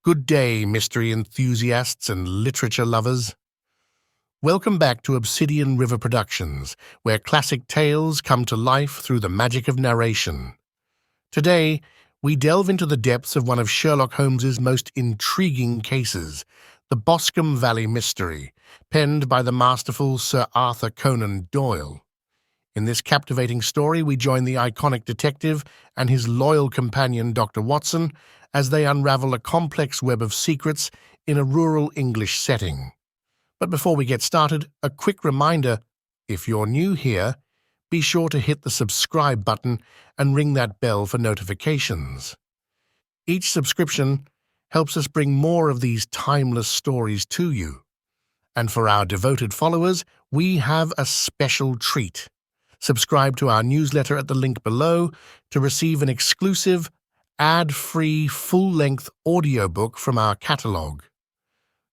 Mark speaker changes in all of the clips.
Speaker 1: Good day, mystery enthusiasts and literature lovers. Welcome back to Obsidian River Productions, where classic tales come to life through the magic of narration. Today, we delve into the depths of one of Sherlock Holmes's most intriguing cases, the Boscombe Valley Mystery, penned by the masterful Sir Arthur Conan Doyle. In this captivating story, we join the iconic detective and his loyal companion, Dr. Watson, as they unravel a complex web of secrets in a rural English setting. But before we get started, a quick reminder, if you're new here, be sure to hit the subscribe button and ring that bell for notifications. Each subscription helps us bring more of these timeless stories to you. And for our devoted followers, we have a special treat. Subscribe to our newsletter at the link below to receive an exclusive, ad-free, full-length audiobook from our catalogue.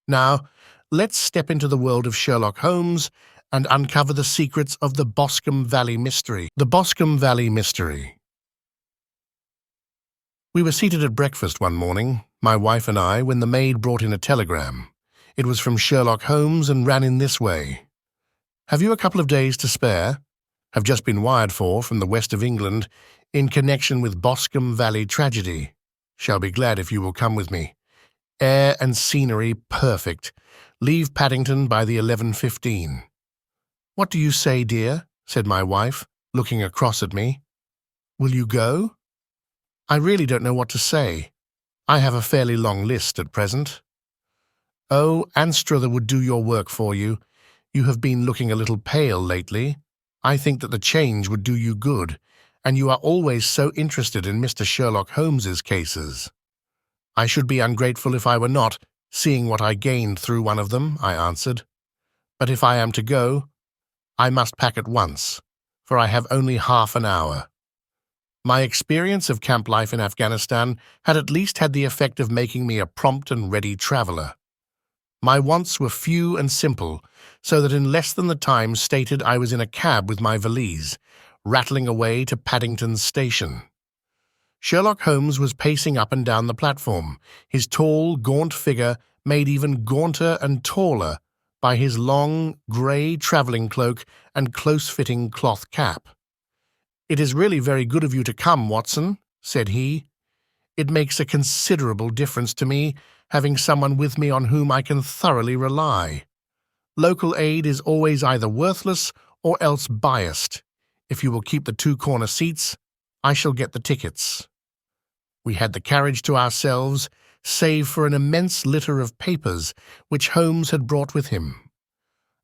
Speaker 1: Now, let's step into the world of Sherlock Holmes and uncover the secrets of the Boscombe Valley Mystery. The Boscombe Valley Mystery. We were seated at breakfast one morning, my wife and I, when the maid brought in a telegram. It was from Sherlock Holmes and ran in this way. "Have you a couple of days to spare? Have just been wired for from the west of England in connection with Boscombe Valley tragedy. Shall be glad if you will come with me. Air and scenery perfect. Leave Paddington by the 11:15. "What do you say, dear?" said my wife, looking across at me. "Will you go?" "I really don't know what to say. I have a fairly long list at present." "Oh, Anstruther would do your work for you. You have been looking a little pale lately. I think that the change would do you good, and you are always so interested in Mr. Sherlock Holmes's cases." "I should be ungrateful if I were not, seeing what I gained through one of them," I answered. "But if I am to go, I must pack at once, for I have only half an hour." My experience of camp life in Afghanistan had at least had the effect of making me a prompt and ready traveller. My wants were few and simple, so that in less than the time stated I was in a cab with my valise, rattling away to Paddington Station. Sherlock Holmes was pacing up and down the platform, his tall, gaunt figure made even gaunter and taller by his long, grey travelling cloak and close-fitting cloth cap. "It is really very good of you to come, Watson," said he. "It makes a considerable difference to me, having someone with me on whom I can thoroughly rely. Local aid is always either worthless or else biased. If you will keep the two corner seats, I shall get the tickets." We had the carriage to ourselves, save for an immense litter of papers which Holmes had brought with him.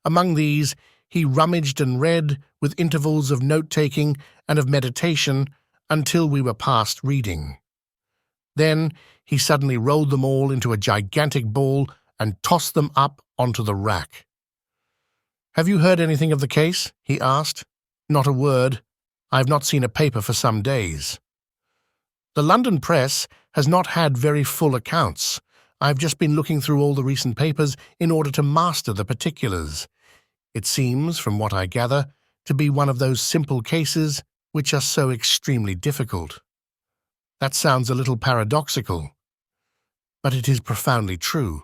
Speaker 1: Among these, he rummaged and read, with intervals of note-taking and of meditation, until we were past reading. Then he suddenly rolled them all into a gigantic ball and tossed them up onto the rack. "Have you heard anything of the case?" he asked. "Not a word. I have not seen a paper for some days." "The London press has not had very full accounts. I have just been looking through all the recent papers in order to master the particulars. It seems, from what I gather, to be one of those simple cases which are so extremely difficult." That sounds a little paradoxical, but it is profoundly true.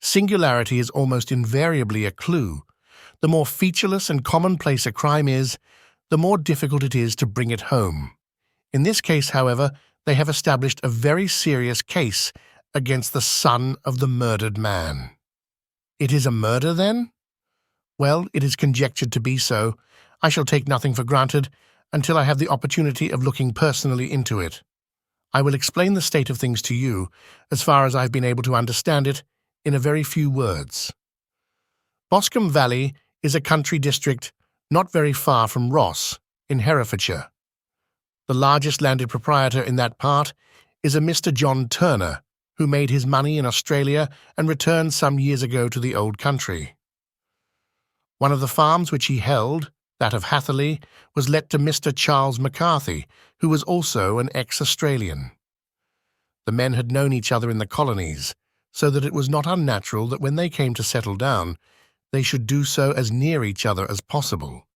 Speaker 1: Singularity is almost invariably a clue. The more featureless and commonplace a crime is, the more difficult it is to bring it home. In this case, however, they have established a very serious case against the son of the murdered man. "It is a murder, then?" "Well, it is conjectured to be so. I shall take nothing for granted until I have the opportunity of looking personally into it. I will explain the state of things to you, as far as I have been able to understand it, in a very few words. Boscombe Valley is a country district not very far from Ross, in Herefordshire. The largest landed proprietor in that part is a Mr. John Turner, who made his money in Australia and returned some years ago to the old country. One of the farms which he held, that of Hatherley, was let to Mr. Charles McCarthy, who was also an ex-Australian. The men had known each other in the colonies, so that it was not unnatural that when they came to settle down, they should do so as near each other as possible.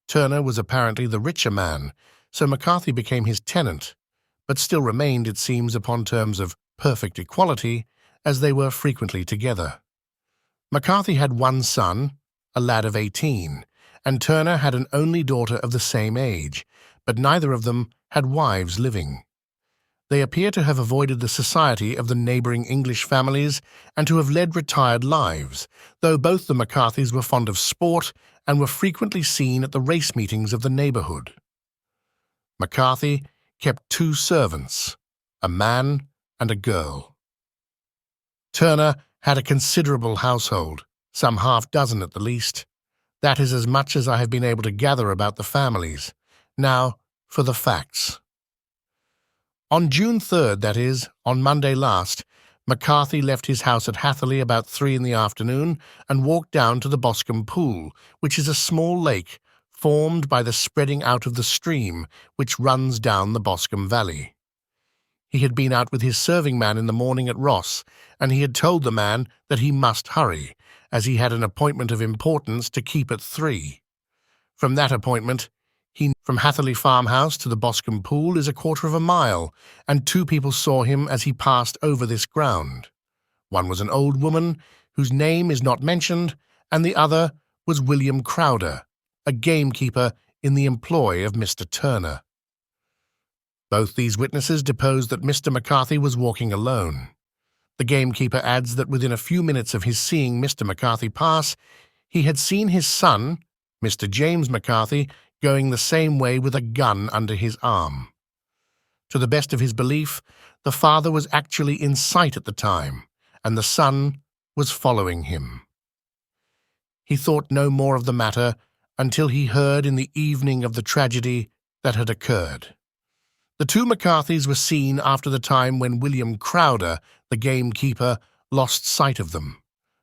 Speaker 1: Turner was apparently the richer man, so McCarthy became his tenant, but still remained, it seems, upon terms of perfect equality, as they were frequently together. McCarthy had one son, a lad of 18, and Turner had an only daughter of the same age, but neither of them had wives living. They appear to have avoided the society of the neighbouring English families and to have led retired lives, though both the McCarthys were fond of sport and were frequently seen at the race meetings of the neighbourhood. McCarthy kept 2 servants, a man and a girl. Turner had a considerable household, some half-dozen at the least. That is as much as I have been able to gather about the families. Now for the facts. On June 3rd, that is, on Monday last, McCarthy left his house at Hatherley about 3 in the afternoon and walked down to the Boscombe Pool, which is a small lake formed by the spreading out of the stream which runs down the Boscombe Valley. He had been out with his serving man in the morning at Ross, and he had told the man that he must hurry, as he had an appointment of importance to keep at 3. From that appointment, from Hatherley farmhouse to the Boscombe Pool is 1/4 mile, and 2 people saw him as he passed over this ground. One was an old woman, whose name is not mentioned, and the other was William Crowder, a gamekeeper in the employ of Mr. Turner. Both these witnesses deposed that Mr. McCarthy was walking alone. The gamekeeper adds that within a few minutes of his seeing Mr. McCarthy pass, he had seen his son, Mr. James McCarthy, going the same way with a gun under his arm. To the best of his belief, the father was actually in sight at the time, and the son was following him. He thought no more of the matter until he heard in the evening of the tragedy that had occurred. The 2 McCarthys were seen after the time when William Crowder, the gamekeeper, lost sight of them.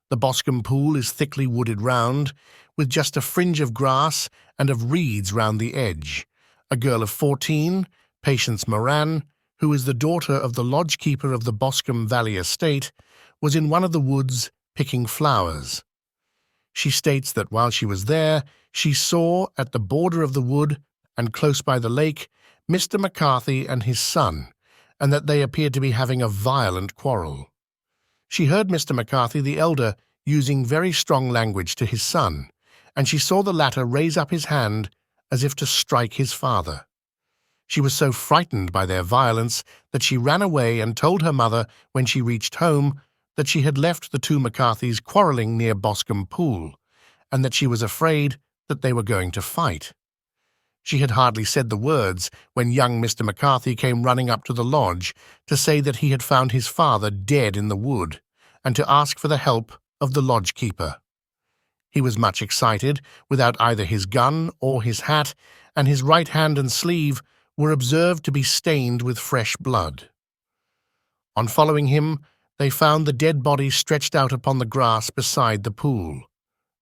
Speaker 1: The Boscombe Pool is thickly wooded round, with just a fringe of grass and of reeds round the edge. A girl of 14, Patience Moran, who is the daughter of the lodge-keeper of the Boscombe Valley estate, was in one of the woods picking flowers. She states that while she was there, she saw at the border of the wood and close by the lake Mr. McCarthy and his son, and that they appeared to be having a violent quarrel. She heard Mr. McCarthy the elder using very strong language to his son, and she saw the latter raise up his hand as if to strike his father. She was so frightened by their violence that she ran away and told her mother when she reached home that she had left the 2 McCarthys quarrelling near Boscombe Pool, and that she was afraid that they were going to fight. She had hardly said the words when young Mr. McCarthy came running up to the lodge to say that he had found his father dead in the wood, and to ask for the help of the lodge-keeper. He was much excited, without either his gun or his hat, and his right hand and sleeve were observed to be stained with fresh blood. On following him, they found the dead body stretched out upon the grass beside the pool.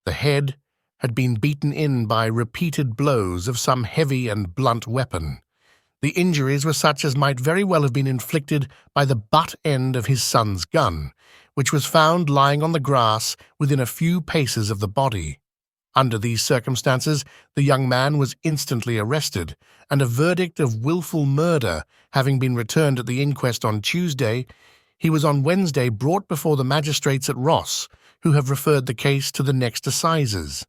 Speaker 1: The head had been beaten in by repeated blows of some heavy and blunt weapon. The injuries were such as might very well have been inflicted by the butt end of his son's gun, which was found lying on the grass within a few paces of the body. Under these circumstances, the young man was instantly arrested, and a verdict of wilful murder having been returned at the inquest on Tuesday, he was on Wednesday brought before the magistrates at Ross, who have referred the case to the next assizes.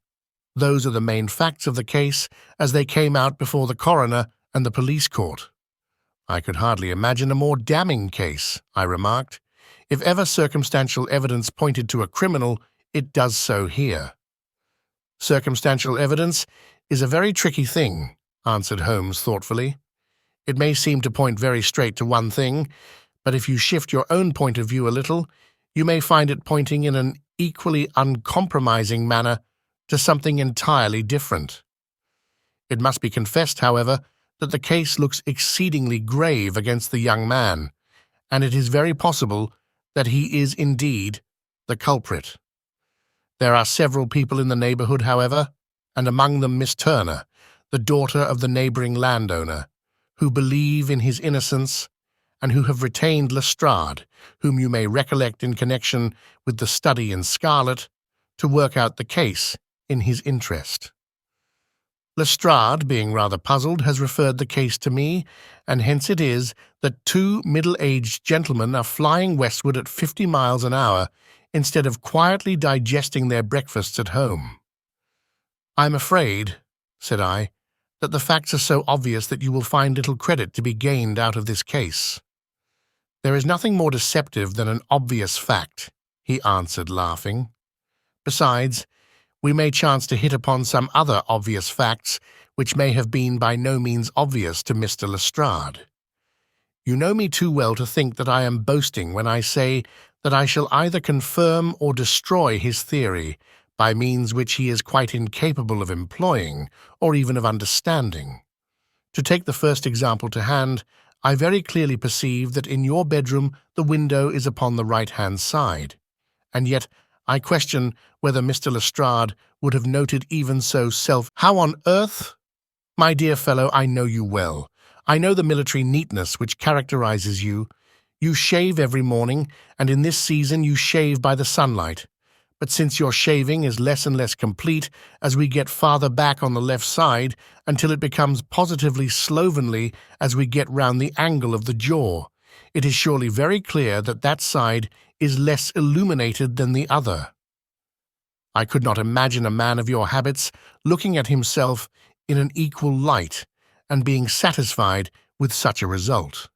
Speaker 1: Those are the main facts of the case as they came out before the coroner and the police court. I could hardly imagine a more damning case, I remarked. If ever circumstantial evidence pointed to a criminal, it does so here. Circumstantial evidence is a very tricky thing, answered Holmes thoughtfully. It may seem to point very straight to one thing, but if you shift your own point of view a little, you may find it pointing in an equally uncompromising manner to something entirely different. It must be confessed, however, that the case looks exceedingly grave against the young man, and it is very possible that he is indeed the culprit. There are several people in the neighbourhood, however, and among them Miss Turner, the daughter of the neighbouring landowner, who believe in his innocence and who have retained Lestrade, whom you may recollect in connection with the study in Scarlet, to work out the case in his interest. Lestrade, being rather puzzled, has referred the case to me, and hence it is that two middle-aged gentlemen are flying westward at 50 miles an hour instead of quietly digesting their breakfasts at home. I'm afraid, said I, that the facts are so obvious that you will find little credit to be gained out of this case. There is nothing more deceptive than an obvious fact, he answered, laughing. Besides, we may chance to hit upon some other obvious facts which may have been by no means obvious to Mr. Lestrade. You know me too well to think that I am boasting when I say that I shall either confirm or destroy his theory by means which he is quite incapable of employing or even of understanding. To take the first example to hand, I very clearly perceive that in your bedroom the window is upon the right-hand side, and yet I question whether Mr. Lestrade would have noted even so How on earth? My dear fellow, I know you well. I know the military neatness which characterizes you. You shave every morning, and in this season you shave by the sunlight. But since your shaving is less and less complete as we get farther back on the left side, until it becomes positively slovenly as we get round the angle of the jaw, it is surely very clear that that side is less illuminated than the other. I could not imagine a man of your habits looking at himself in an equal light and being satisfied with such a result.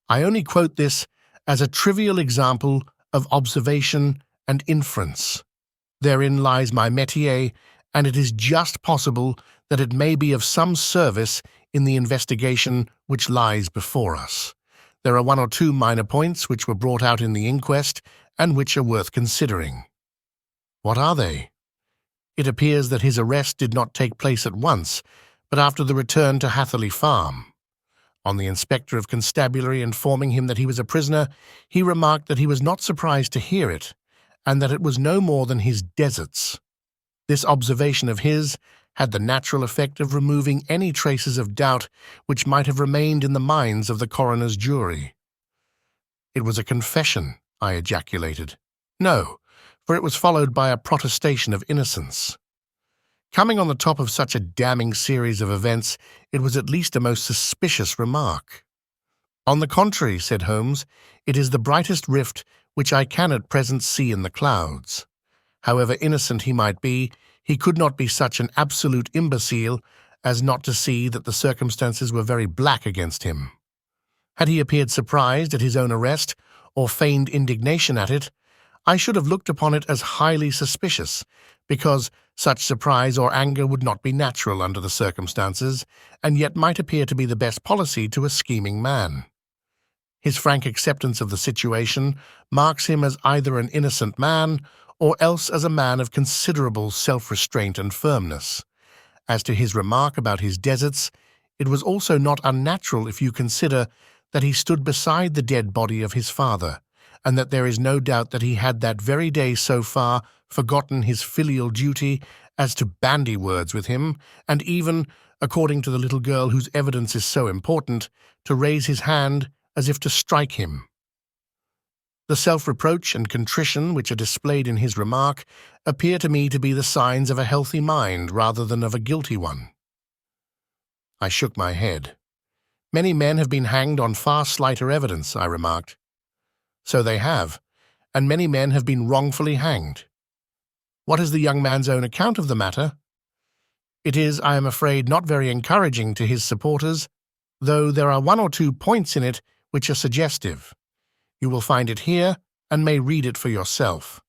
Speaker 1: I only quote this as a trivial example of observation and inference. Therein lies my métier, and it is just possible that it may be of some service in the investigation which lies before us. There are one or two minor points which were brought out in the inquest and which are worth considering. What are they? It appears that his arrest did not take place at once, but after the return to Hatherley Farm. On the inspector of constabulary informing him that he was a prisoner, he remarked that he was not surprised to hear it, and that it was no more than his deserts. This observation of his had the natural effect of removing any traces of doubt which might have remained in the minds of the coroner's jury. It was a confession, I ejaculated. No, for it was followed by a protestation of innocence. Coming on the top of such a damning series of events, it was at least a most suspicious remark. On the contrary, said Holmes, it is the brightest rift which I can at present see in the clouds. However innocent he might be, he could not be such an absolute imbecile as not to see that the circumstances were very black against him. Had he appeared surprised at his own arrest, or feigned indignation at it, I should have looked upon it as highly suspicious, because such surprise or anger would not be natural under the circumstances, and yet might appear to be the best policy to a scheming man. His frank acceptance of the situation marks him as either an innocent man or else as a man of considerable self-restraint and firmness. As to his remark about his deserts, it was also not unnatural if you consider that he stood beside the dead body of his father, and that there is no doubt that he had that very day so far forgotten his filial duty as to bandy words with him, and even, according to the little girl whose evidence is so important, to raise his hand as if to strike him. The self-reproach and contrition which are displayed in his remark appear to me to be the signs of a healthy mind rather than of a guilty one. I shook my head. Many men have been hanged on far slighter evidence, I remarked. So they have, and many men have been wrongfully hanged. What is the young man's own account of the matter? It is, I am afraid, not very encouraging to his supporters, though there are one or two points in it which are suggestive. You will find it here, and may read it for yourself.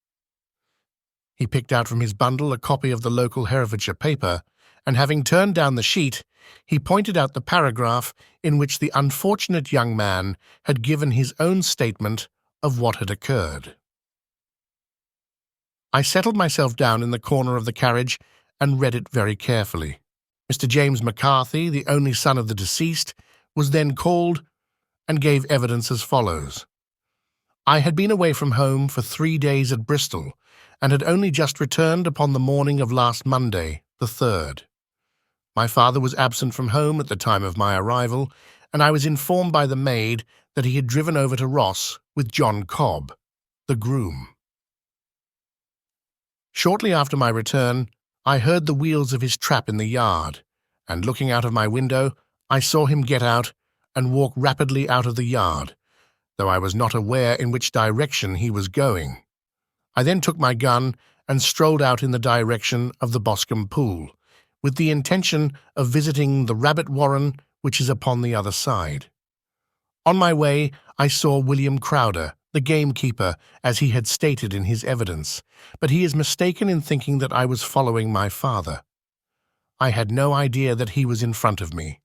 Speaker 1: He picked out from his bundle a copy of the local Herefordshire paper, and having turned down the sheet, he pointed out the paragraph in which the unfortunate young man had given his own statement of what had occurred. I settled myself down in the corner of the carriage and read it very carefully. Mr. James McCarthy, the only son of the deceased, was then called and gave evidence as follows. I had been away from home for 3 days at Bristol, and had only just returned upon the morning of last Monday, the 3rd. My father was absent from home at the time of my arrival, and I was informed by the maid that he had driven over to Ross with John Cobb, the groom. Shortly after my return, I heard the wheels of his trap in the yard, and looking out of my window, I saw him get out and walk rapidly out of the yard, though I was not aware in which direction he was going. I then took my gun and strolled out in the direction of the Boscombe Pool, with the intention of visiting the rabbit warren which is upon the other side. On my way, I saw William Crowder, the gamekeeper, as he had stated in his evidence, but he is mistaken in thinking that I was following my father. I had no idea that he was in front of me.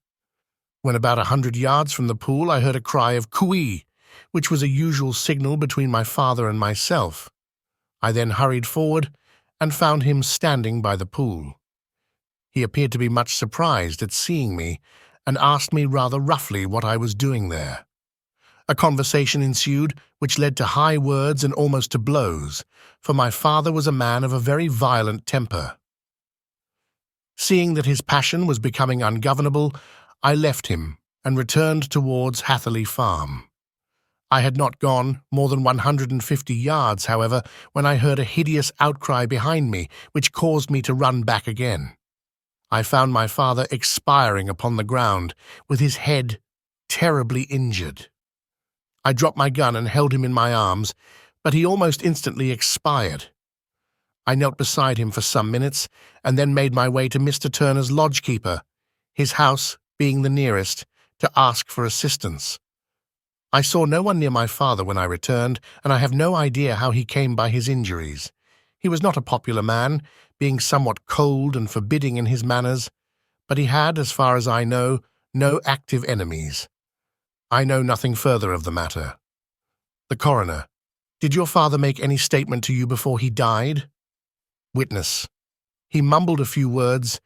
Speaker 1: When about 100 yards from the pool, I heard a cry of "Cooee," which was a usual signal between my father and myself. I then hurried forward and found him standing by the pool. He appeared to be much surprised at seeing me and asked me rather roughly what I was doing there. A conversation ensued which led to high words and almost to blows, for my father was a man of a very violent temper. Seeing that his passion was becoming ungovernable, I left him and returned towards Hatherley Farm. I had not gone more than 150 yards, however, when I heard a hideous outcry behind me, which caused me to run back again. I found my father expiring upon the ground, with his head terribly injured. I dropped my gun and held him in my arms, but he almost instantly expired. I knelt beside him for some minutes, and then made my way to Mr. Turner's lodgekeeper, his house being the nearest, to ask for assistance. I saw no one near my father when I returned, and I have no idea how he came by his injuries. He was not a popular man, being somewhat cold and forbidding in his manners, but he had, as far as I know, no active enemies. I know nothing further of the matter. The coroner: Did your father make any statement to you before he died? Witness: He mumbled a few words,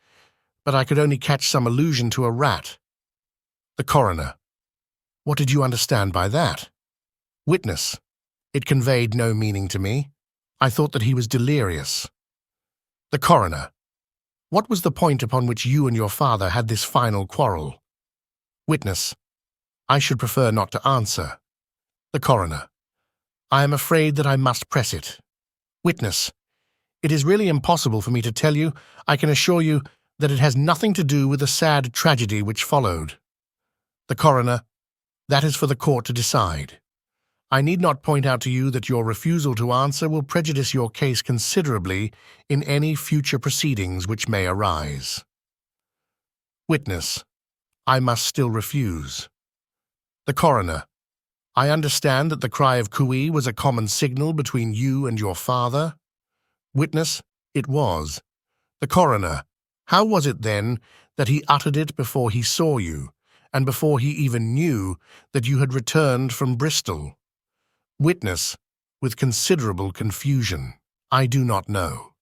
Speaker 1: but I could only catch some allusion to a rat. The coroner: What did you understand by that? Witness: It conveyed no meaning to me. I thought that he was delirious. The coroner: What was the point upon which you and your father had this final quarrel? Witness: I should prefer not to answer. The coroner: I am afraid that I must press it. Witness: It is really impossible for me to tell you. I can assure you that it has nothing to do with the sad tragedy which followed. The coroner: That is for the court to decide. I need not point out to you that your refusal to answer will prejudice your case considerably in any future proceedings which may arise. Witness: I must still refuse. The coroner: I understand that the cry of "Cooee" was a common signal between you and your father. Witness: It was. The coroner: How was it, then, that he uttered it before he saw you, and before he even knew that you had returned from Bristol? Witness, with considerable confusion: I do not know.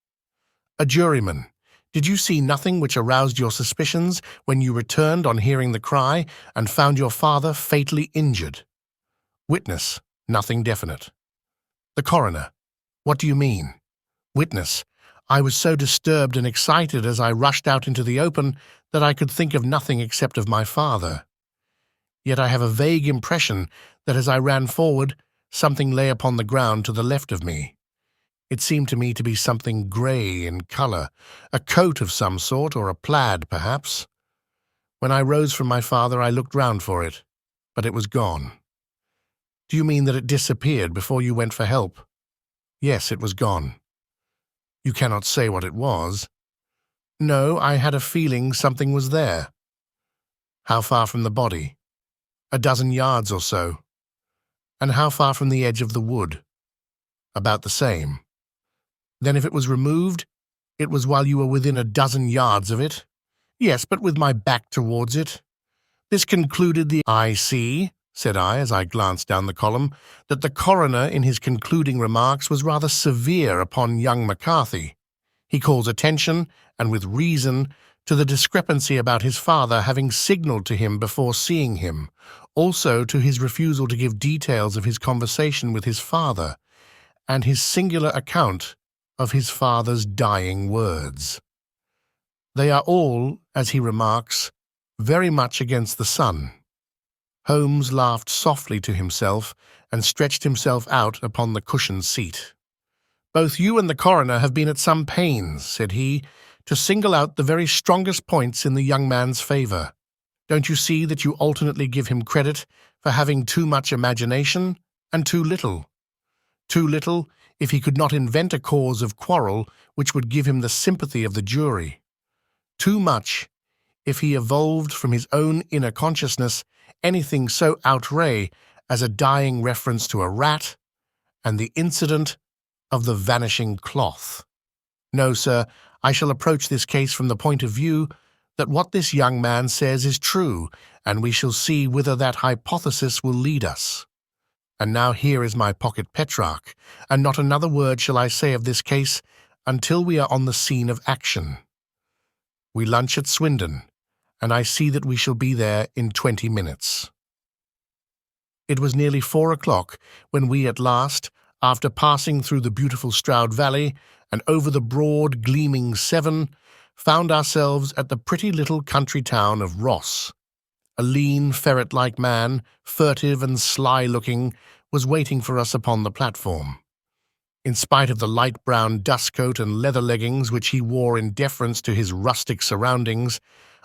Speaker 1: A juryman: Did you see nothing which aroused your suspicions when you returned on hearing the cry and found your father fatally injured? Witness: Nothing definite. The coroner: What do you mean? Witness: I was so disturbed and excited as I rushed out into the open that I could think of nothing except of my father. Yet I have a vague impression that as I ran forward, something lay upon the ground to the left of me. It seemed to me to be something grey in colour, a coat of some sort, or a plaid, perhaps. When I rose from my father, I looked round for it, but it was gone. Do you mean that it disappeared before you went for help? Yes, it was gone. You cannot say what it was? No, I had a feeling something was there. How far from the body? 12 yards or so. And how far from the edge of the wood? About the same. Then if it was removed, it was while you were within 12 yards of it? Yes, but with my back towards it. This concluded the— I see, said I as I glanced down the column, that the coroner in his concluding remarks was rather severe upon young McCarthy. He calls attention, and with reason, to the discrepancy about his father having signalled to him before seeing him, also to his refusal to give details of his conversation with his father, and his singular account of his father's dying words. They are all, as he remarks, very much against the sun. Holmes laughed softly to himself and stretched himself out upon the cushioned seat. Both you and the coroner have been at some pains, said he, to single out the very strongest points in the young man's favor. Don't you see that you alternately give him credit for having too much imagination and too little? Too little if he could not invent a cause of quarrel which would give him the sympathy of the jury. Too much if he evolved from his own inner consciousness anything so outre as a dying reference to a rat and the incident of the vanishing cloth. No, sir, I shall approach this case from the point of view that what this young man says is true, and we shall see whither that hypothesis will lead us. And now here is my pocket Petrarch, and not another word shall I say of this case until we are on the scene of action. We lunch at Swindon, and I see that we shall be there in 20 minutes. It was nearly 4 o'clock when we at last, after passing through the beautiful Stroud Valley and over the broad, gleaming Severn, found ourselves at the pretty little country town of Ross. A lean, ferret-like man, furtive and sly-looking, was waiting for us upon the platform. In spite of the light brown dust coat and leather leggings which he wore in deference to his rustic surroundings,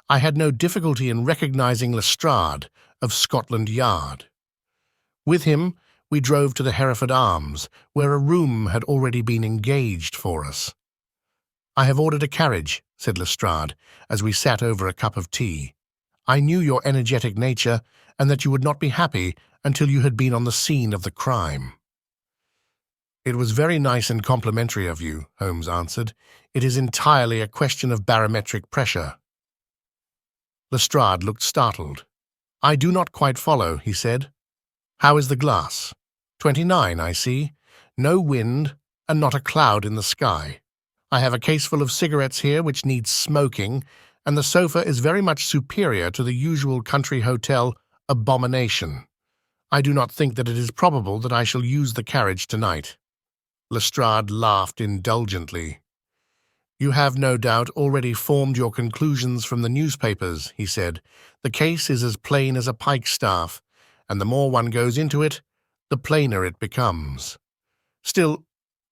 Speaker 1: I had no difficulty in recognizing Lestrade of Scotland Yard. With him, we drove to the Hereford Arms, where a room had already been engaged for us. "I have ordered a carriage," said Lestrade, as we sat over a cup of tea. "I knew your energetic nature, and that you would not be happy until you had been on the scene of the crime." "It was very nice and complimentary of you," Holmes answered. "It is entirely a question of barometric pressure." Lestrade looked startled. "I do not quite follow," he said. "How is the glass?" 29, I see. No wind, and not a cloud in the sky. I have a case full of cigarettes here which needs smoking, and the sofa is very much superior to the usual country hotel abomination. I do not think that it is probable that I shall use the carriage tonight." Lestrade laughed indulgently. "You have, no doubt, already formed your conclusions from the newspapers," he said. "The case is as plain as a pikestaff, and the more one goes into it, the plainer it becomes. Still,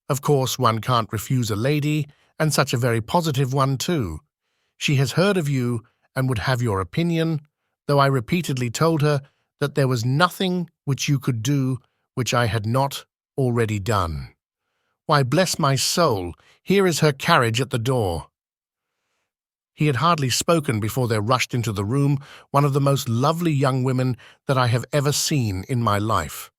Speaker 1: of course, one can't refuse a lady, and such a very positive one, too. She has heard of you and would have your opinion, though I repeatedly told her that there was nothing which you could do which I had not already done. Why, bless my soul, here is her carriage at the door." He had hardly spoken before there rushed into the room one of the most lovely young women that I have ever seen in my life.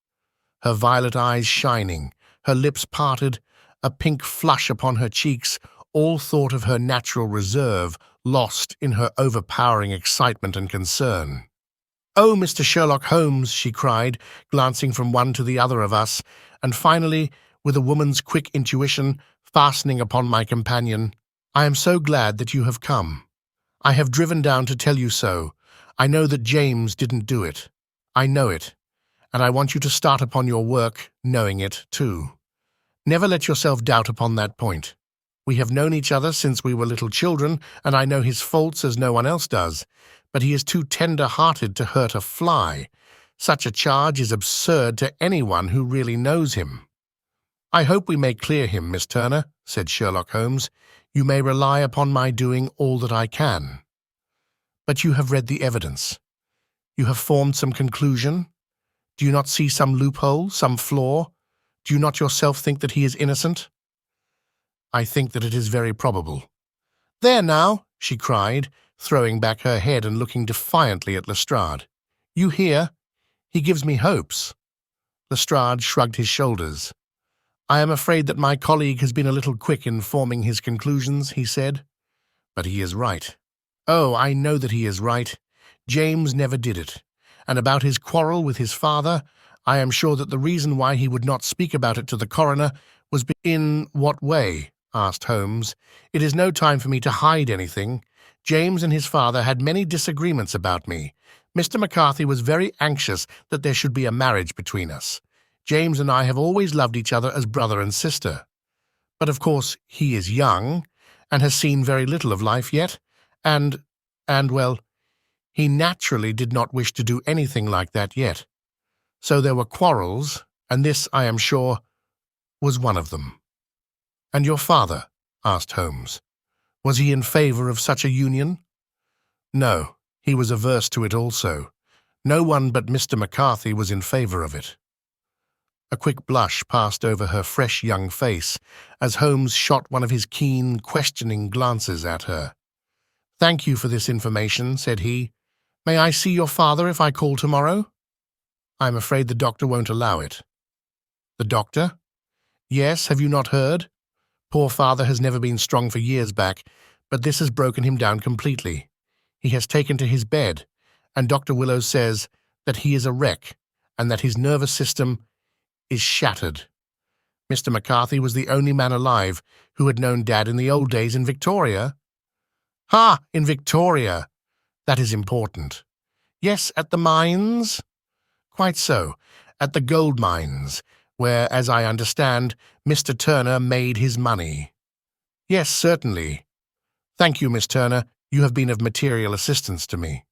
Speaker 1: Her violet eyes shining, her lips parted, a pink flush upon her cheeks, all thought of her natural reserve lost in her overpowering excitement and concern. "Oh, Mr. Sherlock Holmes," she cried, glancing from one to the other of us, and finally, with a woman's quick intuition, fastening upon my companion, "I am so glad that you have come. I have driven down to tell you so. I know that James didn't do it. I know it, and I want you to start upon your work knowing it, too. Never let yourself doubt upon that point. We have known each other since we were little children, and I know his faults as no one else does, but he is too tender-hearted to hurt a fly. Such a charge is absurd to anyone who really knows him." "I hope we may clear him, Miss Turner," said Sherlock Holmes. "You may rely upon my doing all that I can." "But you have read the evidence. You have formed some conclusion. Do you not see some loophole, some flaw? Do you not yourself think that he is innocent?" "I think that it is very probable." "There now," she cried, throwing back her head and looking defiantly at Lestrade. "You hear? He gives me hopes." Lestrade shrugged his shoulders. "I am afraid that my colleague has been a little quick in forming his conclusions," he said. "But he is right. Oh, I know that he is right. James never did it. And about his quarrel with his father, I am sure that the reason why he would not speak about it to the coroner was "In what way?" asked Holmes. "It is no time for me to hide anything. James and his father had many disagreements about me. Mr. McCarthy was very anxious that there should be a marriage between us. James and I have always loved each other as brother and sister. But of course he is young, and has seen very little of life yet, and, well, he naturally did not wish to do anything like that yet. So there were quarrels, and this, I am sure, was one of them." "And your father?" asked Holmes. Was he in favor of such a union? No, he was averse to it also. No one but Mr. McCarthy was in favor of it. A quick blush passed over her fresh young face as Holmes shot one of his keen, questioning glances at her. "Thank you for this information," said he. "May I see your father if I call tomorrow?" "I'm afraid the doctor won't allow it." "The doctor?" "Yes, have you not heard? Poor father has never been strong for years back, but this has broken him down completely. He has taken to his bed, and Dr. Willows says that he is a wreck and that his nervous system is shattered. Mr. McCarthy was the only man alive who had known Dad in the old days in Victoria." "Ha! In Victoria! That is important." "Yes, at the mines?" "Quite so, at the gold mines, where, as I understand, Mr. Turner made his money." "Yes, certainly. Thank you, Miss Turner. You have been of material assistance to me."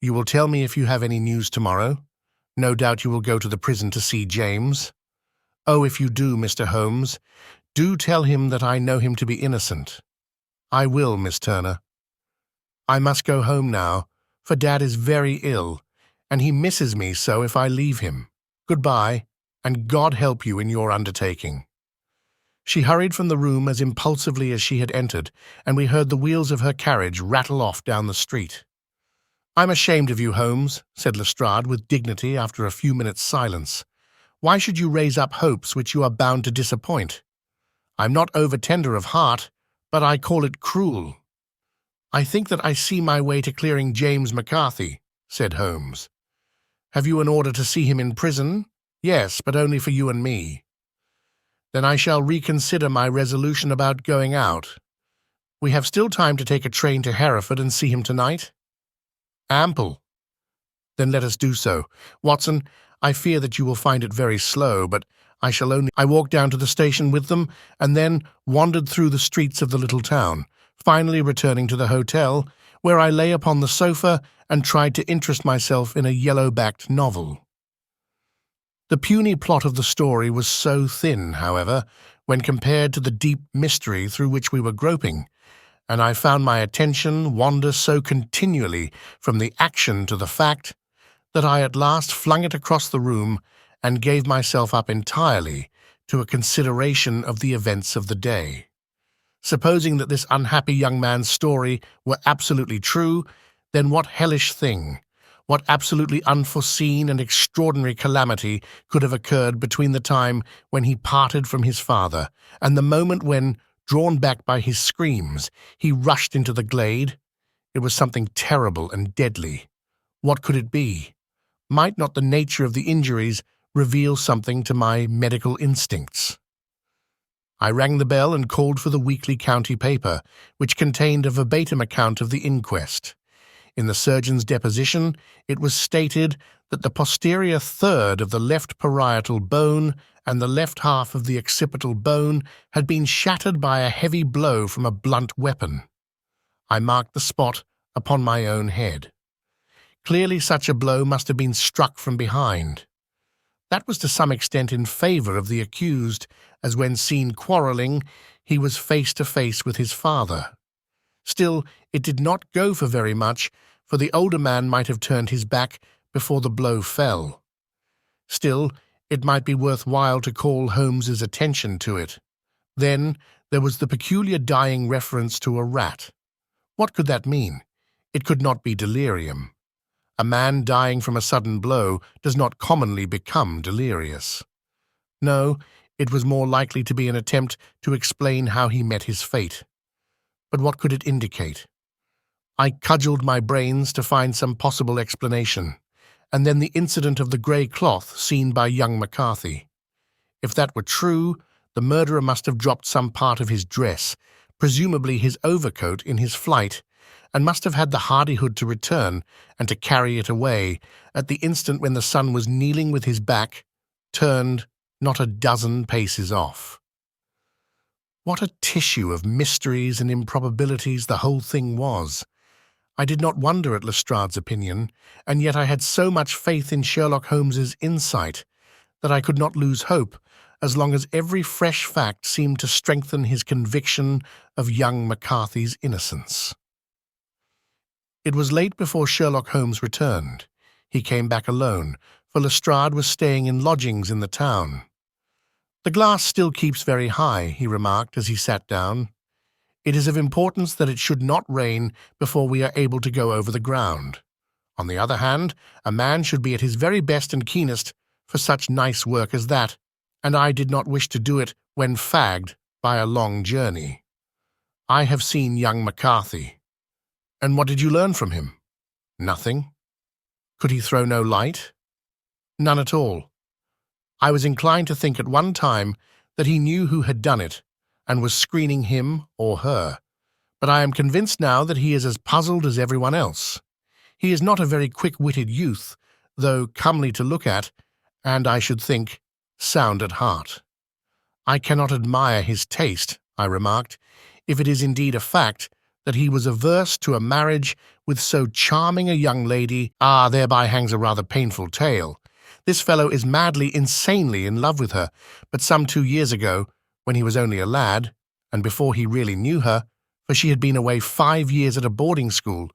Speaker 1: "You will tell me if you have any news tomorrow? No doubt you will go to the prison to see James." "Oh, if you do, Mr. Holmes, do tell him that I know him to be innocent." "I will, Miss Turner." "I must go home now, for Dad is very ill, and he misses me so if I leave him. Goodbye, and God help you in your undertaking." She hurried from the room as impulsively as she had entered, and we heard the wheels of her carriage rattle off down the street. "I'm ashamed of you, Holmes," said Lestrade with dignity after a few minutes' silence. "Why should you raise up hopes which you are bound to disappoint? I'm not over-tender of heart, but I call it cruel." "I think that I see my way to clearing James McCarthy," said Holmes. "Have you an order to see him in prison?" "Yes, but only for you and me." "Then I shall reconsider my resolution about going out. We have still time to take a train to Hereford and see him tonight?" "Ample." "Then let us do so. Watson, I fear that you will find it very slow, but I shall only—" I walked down to the station with them and then wandered through the streets of the little town, finally returning to the hotel, where I lay upon the sofa and tried to interest myself in a yellow-backed novel. The puny plot of the story was so thin, however, when compared to the deep mystery through which we were groping, and I found my attention wander so continually from the action to the fact that I at last flung it across the room and gave myself up entirely to a consideration of the events of the day. Supposing that this unhappy young man's story were absolutely true, then what hellish thing, what absolutely unforeseen and extraordinary calamity could have occurred between the time when he parted from his father and the moment when, drawn back by his screams, he rushed into the glade? It was something terrible and deadly. What could it be? Might not the nature of the injuries reveal something to my medical instincts? I rang the bell and called for the weekly county paper, which contained a verbatim account of the inquest. In the surgeon's deposition, it was stated that the posterior third of the left parietal bone and the left half of the occipital bone had been shattered by a heavy blow from a blunt weapon. I marked the spot upon my own head. Clearly such a blow must have been struck from behind. That was to some extent in favor of the accused, as when seen quarrelling, he was face to face with his father. Still, it did not go for very much, for the older man might have turned his back before the blow fell. Still, it might be worthwhile to call Holmes's attention to it. Then there was the peculiar dying reference to a rat. What could that mean? It could not be delirium. A man dying from a sudden blow does not commonly become delirious. No, it was more likely to be an attempt to explain how he met his fate. But what could it indicate? I cudgelled my brains to find some possible explanation, and then the incident of the grey cloth seen by young McCarthy. If that were true, the murderer must have dropped some part of his dress, presumably his overcoat, in his flight, and must have had the hardihood to return and to carry it away at the instant when the son was kneeling with his back turned not a dozen paces off. What a tissue of mysteries and improbabilities the whole thing was! I did not wonder at Lestrade's opinion, and yet I had so much faith in Sherlock Holmes's insight that I could not lose hope as long as every fresh fact seemed to strengthen his conviction of young McCarthy's innocence. It was late before Sherlock Holmes returned. He came back alone, for Lestrade was staying in lodgings in the town. "The glass still keeps very high," he remarked as he sat down. "It is of importance that it should not rain before we are able to go over the ground. On the other hand, a man should be at his very best and keenest for such nice work as that, and I did not wish to do it when fagged by a long journey. I have seen young McCarthy." "And what did you learn from him?" "Nothing." "Could he throw no light?" "None at all. I was inclined to think at one time that he knew who had done it, and was screening him or her, but I am convinced now that he is as puzzled as everyone else. He is not a very quick-witted youth, though comely to look at, and I should think sound at heart." "I cannot admire his taste," I remarked, "if it is indeed a fact that he was averse to a marriage with so charming a young lady. Ah, thereby hangs a rather painful tale. This fellow is madly, insanely in love with her, but some 2 years ago, when he was only a lad, and before he really knew her, for she had been away 5 years at a boarding school,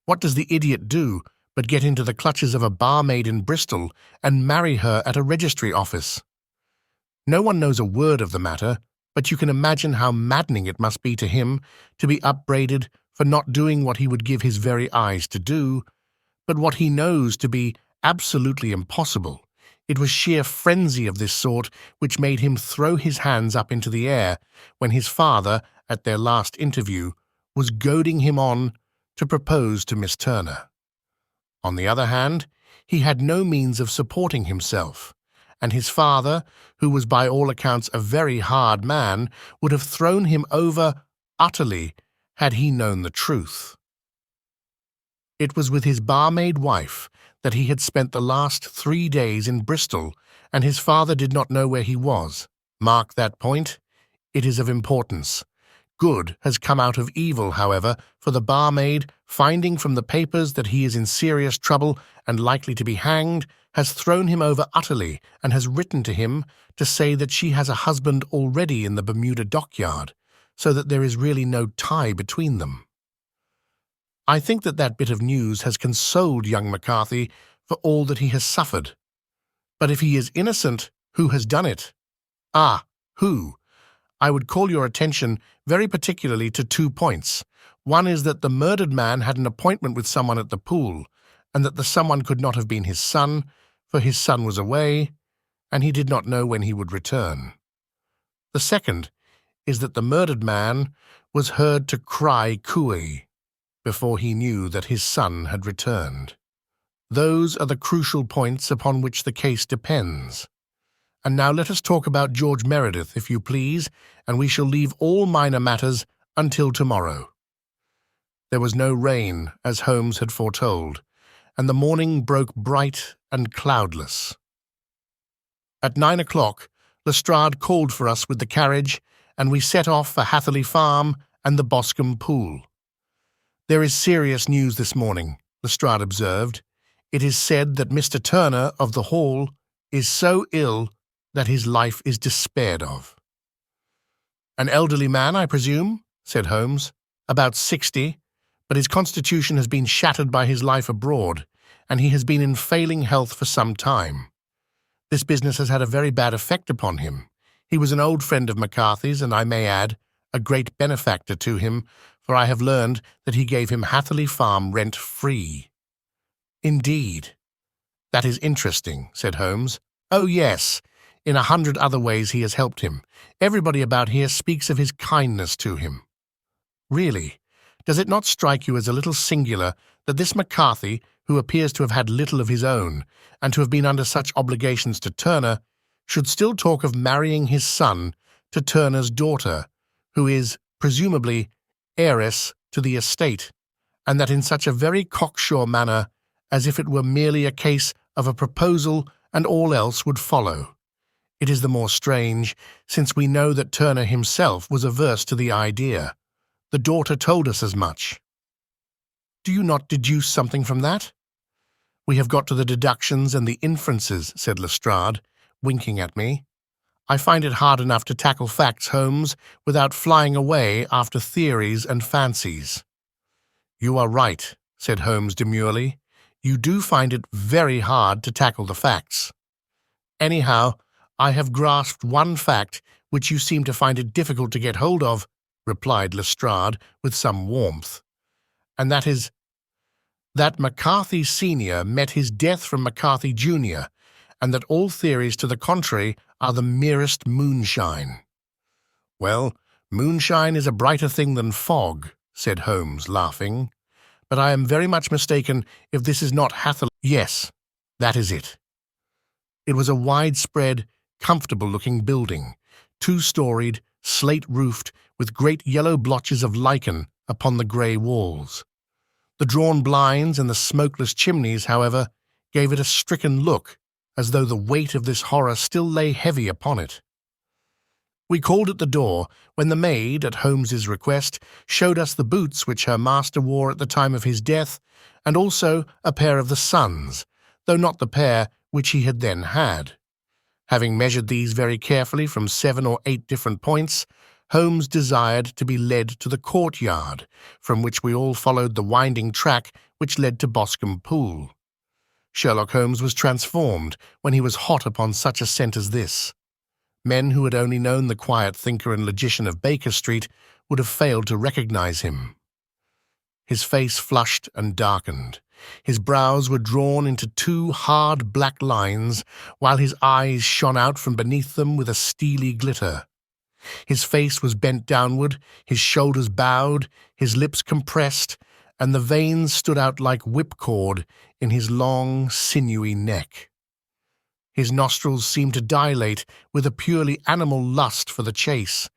Speaker 1: what does the idiot do but get into the clutches of a barmaid in Bristol and marry her at a registry office? No one knows a word of the matter, but you can imagine how maddening it must be to him to be upbraided for not doing what he would give his very eyes to do, but what he knows to be absolutely impossible. It was sheer frenzy of this sort which made him throw his hands up into the air when his father, at their last interview, was goading him on to propose to Miss Turner. On the other hand, he had no means of supporting himself, and his father, who was by all accounts a very hard man, would have thrown him over utterly had he known the truth. It was with his barmaid wife that he had spent the last 3 days in Bristol, and his father did not know where he was. Mark that point. It is of importance. Good has come out of evil, however, for the barmaid, finding from the papers that he is in serious trouble and likely to be hanged, has thrown him over utterly and has written to him to say that she has a husband already in the Bermuda dockyard, so that there is really no tie between them. I think that that bit of news has consoled young McCarthy for all that he has suffered. But if he is innocent, who has done it? Ah, who? I would call your attention very particularly to 2 points. One is that the murdered man had an appointment with someone at the pool, and that the someone could not have been his son, for his son was away, and he did not know when he would return. The second is that the murdered man was heard to cry cooey before he knew that his son had returned. Those are the crucial points upon which the case depends. And now let us talk about George Meredith, if you please, and we shall leave all minor matters until tomorrow. There was no rain, as Holmes had foretold, and the morning broke bright and cloudless. At 9 o'clock, Lestrade called for us with the carriage, and we set off for Hatherley Farm and the Boscombe Pool. "There is serious news this morning," Lestrade observed. "It is said that Mr. Turner of the Hall is so ill that his life is despaired of." "An elderly man, I presume?" said Holmes. "About 60, but his constitution has been shattered by his life abroad, and he has been in failing health for some time. This business has had a very bad effect upon him. He was an old friend of McCarthy's, and I may add, a great benefactor to him, for I have learned that he gave him Hatherley Farm rent-free." "Indeed. That is interesting," said Holmes. "Oh, yes. In 100 other ways he has helped him. Everybody about here speaks of his kindness to him." "Really? Does it not strike you as a little singular that this McCarthy, who appears to have had little of his own, and to have been under such obligations to Turner, should still talk of marrying his son to Turner's daughter, who is, presumably, heiress to the estate, and that in such a very cocksure manner, as if it were merely a case of a proposal and all else would follow? It is the more strange, since we know that Turner himself was averse to the idea. The daughter told us as much." "Do you not deduce something from that?" "We have got to the deductions and the inferences," said Lestrade, winking at me. I find it hard enough to tackle facts, Holmes, without flying away after theories and fancies." "You are right," said Holmes demurely. "You do find it very hard to tackle the facts. Anyhow, I have grasped one fact which you seem to find it difficult to get hold of," replied Lestrade with some warmth, "and that is that McCarthy Sr. met his death from McCarthy Jr., and that all theories to the contrary are the merest moonshine." "Well, moonshine is a brighter thing than fog," said Holmes, laughing. "But I am very much mistaken if this is not Hathaway." "Yes, that is it." It was a widespread, comfortable-looking building, two-storied, slate-roofed, with great yellow blotches of lichen upon the grey walls. The drawn blinds and the smokeless chimneys, however, gave it a stricken look, as though the weight of this horror still lay heavy upon it. We called at the door, when the maid, at Holmes's request, showed us the boots which her master wore at the time of his death, and also a pair of the son's, though not the pair which he had then had. Having measured these very carefully from 7 or 8 different points, Holmes desired to be led to the courtyard, from which we all followed the winding track which led to Boscombe Pool. Sherlock Holmes was transformed when he was hot upon such a scent as this. Men who had only known the quiet thinker and logician of Baker Street would have failed to recognize him. His face flushed and darkened. His brows were drawn into 2 hard black lines, while his eyes shone out from beneath them with a steely glitter. His face was bent downward, his shoulders bowed, his lips compressed, and the veins stood out like whipcord in his long, sinewy neck. His nostrils seemed to dilate with a purely animal lust for the chase,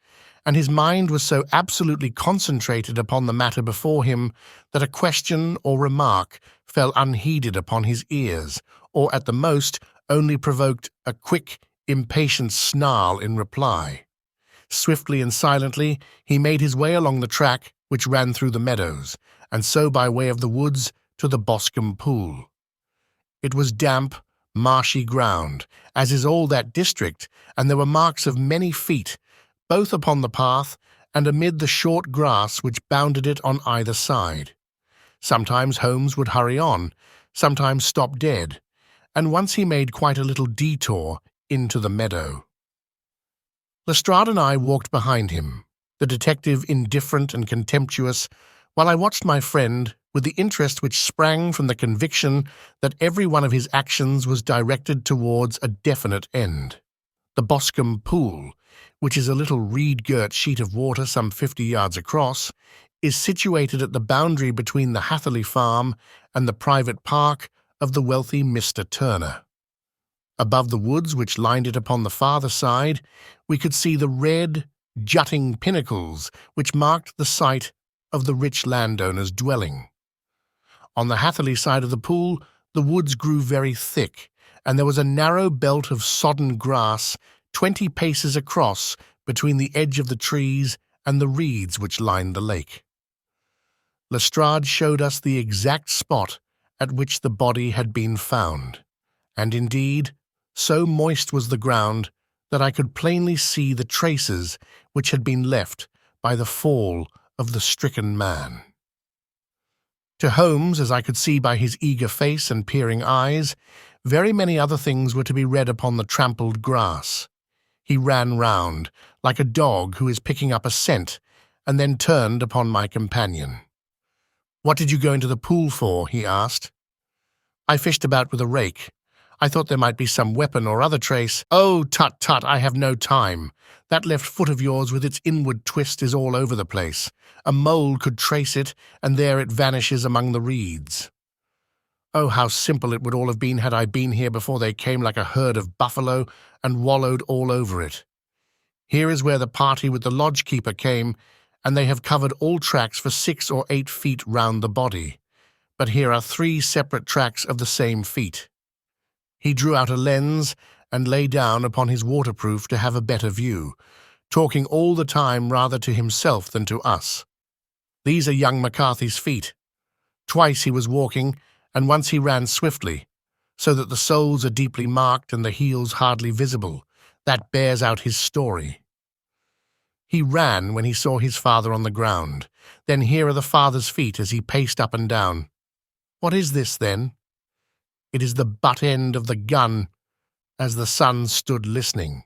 Speaker 1: and his mind was so absolutely concentrated upon the matter before him that a question or remark fell unheeded upon his ears, or at the most only provoked a quick, impatient snarl in reply. Swiftly and silently he made his way along the track which ran through the meadows, and so by way of the woods to the Boscombe Pool. It was damp, marshy ground, as is all that district, and there were marks of many feet, both upon the path and amid the short grass which bounded it on either side. Sometimes Holmes would hurry on, sometimes stop dead, and once he made quite a little detour into the meadow. Lestrade and I walked behind him, the detective indifferent and contemptuous, while I watched my friend with the interest which sprang from the conviction that every one of his actions was directed towards a definite end. The Boscombe Pool, which is a little reed-girt sheet of water some 50 yards across, is situated at the boundary between the Hatherley farm and the private park of the wealthy Mr. Turner. Above the woods which lined it upon the farther side, we could see the red, jutting pinnacles which marked the site of the rich landowner's dwelling. On the Hatherley side of the pool, the woods grew very thick, and there was a narrow belt of sodden grass 20 paces across between the edge of the trees and the reeds which lined the lake. Lestrade showed us the exact spot at which the body had been found, and indeed, so moist was the ground that I could plainly see the traces which had been left by the fall of the stricken man. To Holmes, as I could see by his eager face and peering eyes, very many other things were to be read upon the trampled grass. He ran round, like a dog who is picking up a scent, and then turned upon my companion. "What did you go into the pool for?" he asked. "I fished about with a rake. I thought there might be some weapon or other trace." "Oh, tut, tut, I have no time. That left foot of yours with its inward twist is all over the place. A mole could trace it, and there it vanishes among the reeds." "Oh, how simple it would all have been had I been here before they came like a herd of buffalo and wallowed all over it. Here is where the party with the lodge-keeper came, and they have covered all tracks for 6 or 8 feet round the body. But here are 3 separate tracks of the same feet." He drew out a lens and lay down upon his waterproof to have a better view, talking all the time rather to himself than to us. "These are young McCarthy's feet. Twice he was walking, and once he ran swiftly, so that the soles are deeply marked and the heels hardly visible. That bears out his story. He ran when he saw his father on the ground. Then here are the father's feet as he paced up and down. What is this, then? It is the butt end of the gun as the son stood listening.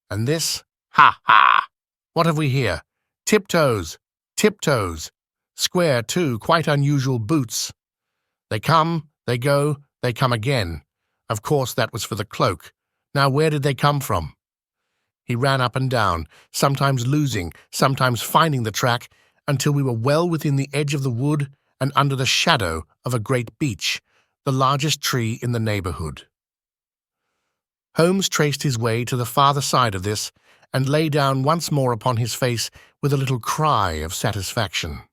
Speaker 1: And this? Ha, ha! What have we here? Tiptoes, tiptoes. Square, too, quite unusual boots. They come, they go, they come again. Of course, that was for the cloak. Now, where did they come from? He ran up and down, sometimes losing, sometimes finding the track, until we were well within the edge of the wood and under the shadow of a great beech, the largest tree in the neighbourhood. Holmes traced his way to the farther side of this and lay down once more upon his face with a little cry of satisfaction.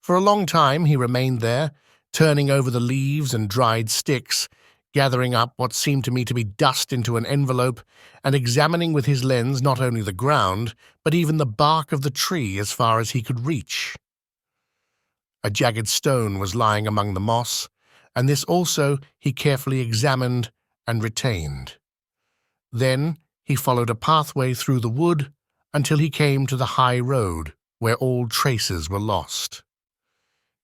Speaker 1: For a long time he remained there, turning over the leaves and dried sticks, gathering up what seemed to me to be dust into an envelope, and examining with his lens not only the ground, but even the bark of the tree as far as he could reach. A jagged stone was lying among the moss, and this also he carefully examined and retained. Then he followed a pathway through the wood until he came to the high road, where all traces were lost.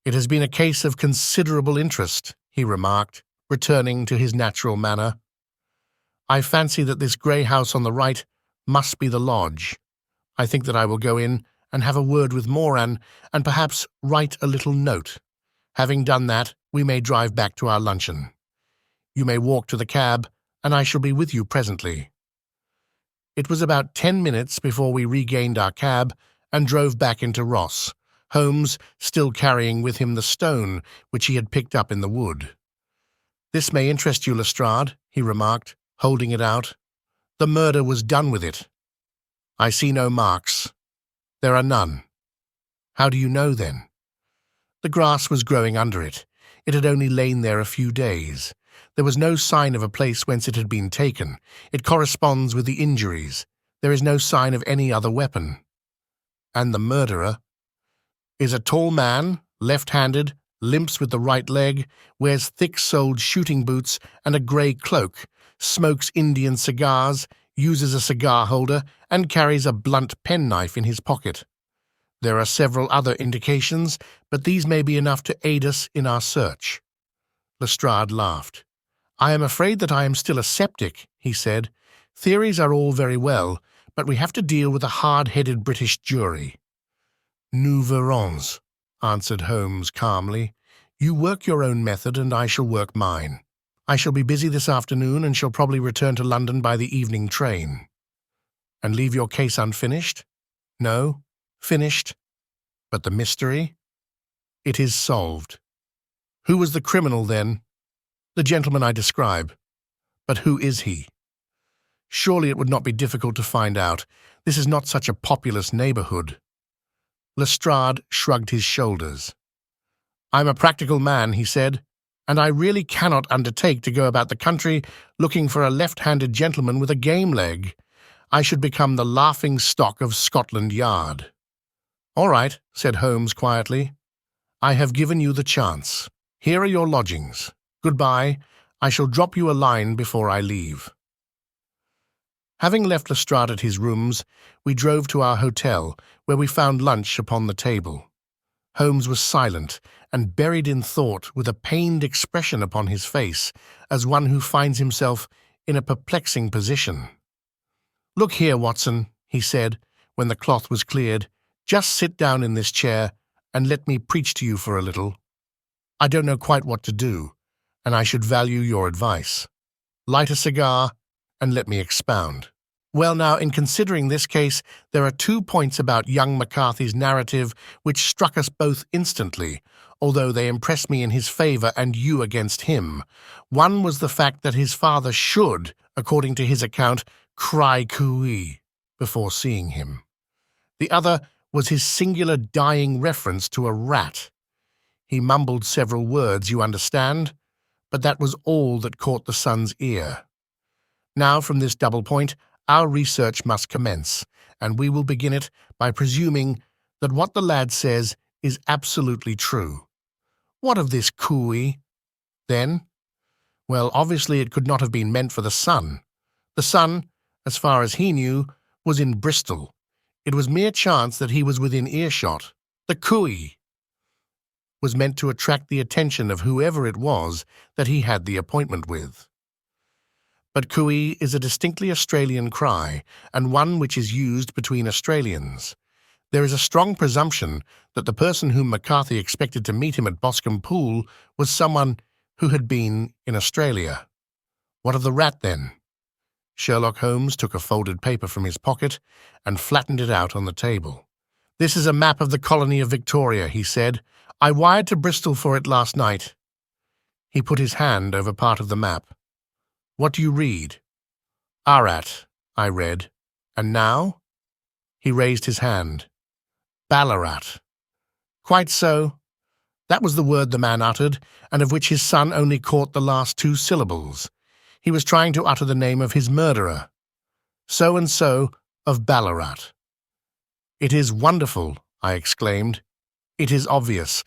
Speaker 1: "It has been a case of considerable interest," he remarked, returning to his natural manner. "I fancy that this grey house on the right must be the lodge. I think that I will go in and have a word with Moran, and perhaps write a little note. Having done that, we may drive back to our luncheon. You may walk to the cab, and I shall be with you presently." It was about 10 minutes before we regained our cab and drove back into Ross, Holmes still carrying with him the stone which he had picked up in the wood. "This may interest you, Lestrade," he remarked, holding it out. "The murder was done with it. I see no marks. There are none." "How do you know, then?" "The grass was growing under it. It had only lain there a few days. There was no sign of a place whence it had been taken. It corresponds with the injuries. There is no sign of any other weapon." "And the murderer?" "Is a tall man, left-handed, limps with the right leg, wears thick-soled shooting boots and a grey cloak, smokes Indian cigars, uses a cigar holder, and carries a blunt penknife in his pocket. There are several other indications, but these may be enough to aid us in our search." Lestrade laughed. "I am afraid that I am still a sceptic," he said. "Theories are all very well, but we have to deal with a hard-headed British jury." "Nous verrons," answered Holmes calmly. "You work your own method, and I shall work mine. I shall be busy this afternoon, and shall probably return to London by the evening train." "And leave your case unfinished?" "No, finished. But the mystery?" "It is solved." "Who was the criminal, then?" "The gentleman I describe." "But who is he?" "Surely it would not be difficult to find out. This is not such a populous neighbourhood." Lestrade shrugged his shoulders. "I'm a practical man," he said, "and I really cannot undertake to go about the country looking for a left-handed gentleman with a game leg. I should become the laughing stock of Scotland Yard." "All right," said Holmes quietly. "I have given you the chance. Here are your lodgings. Goodbye. I shall drop you a line before I leave." Having left Lestrade at his rooms, we drove to our hotel, where we found lunch upon the table. Holmes was silent and buried in thought, with a pained expression upon his face, as one who finds himself in a perplexing position. "Look here, Watson," he said, when the cloth was cleared. "Just sit down in this chair and let me preach to you for a little. I don't know quite what to do, and I should value your advice. Light a cigar and let me expound. Well, now, in considering this case, there are 2 points about young McCarthy's narrative which struck us both instantly, although they impressed me in his favour and you against him. One was the fact that his father should, according to his account, cry cooey before seeing him. The other was his singular dying reference to a rat. He mumbled several words, you understand, but that was all that caught the son's ear. Now, from this double point, our research must commence, and we will begin it by presuming that what the lad says is absolutely true. What of this cooey, then? Well, obviously it could not have been meant for the son. The son, as far as he knew, was in Bristol. It was mere chance that he was within earshot. The cooey was meant to attract the attention of whoever it was that he had the appointment with. But cooey is a distinctly Australian cry, and one which is used between Australians. There is a strong presumption that the person whom McCarthy expected to meet him at Boscombe Pool was someone who had been in Australia. What of the rat, then? Sherlock Holmes took a folded paper from his pocket and flattened it out on the table. "This is a map of the colony of Victoria," he said. "I wired to Bristol for it last night." He put his hand over part of the map. "What do you read?" "Arat," I read. "And now?" He raised his hand. "Ballarat." "Quite so." That was the word the man uttered, and of which his son only caught the last two syllables. He was trying to utter the name of his murderer. "So-and-so of Ballarat." "It is wonderful," I exclaimed. "It is obvious.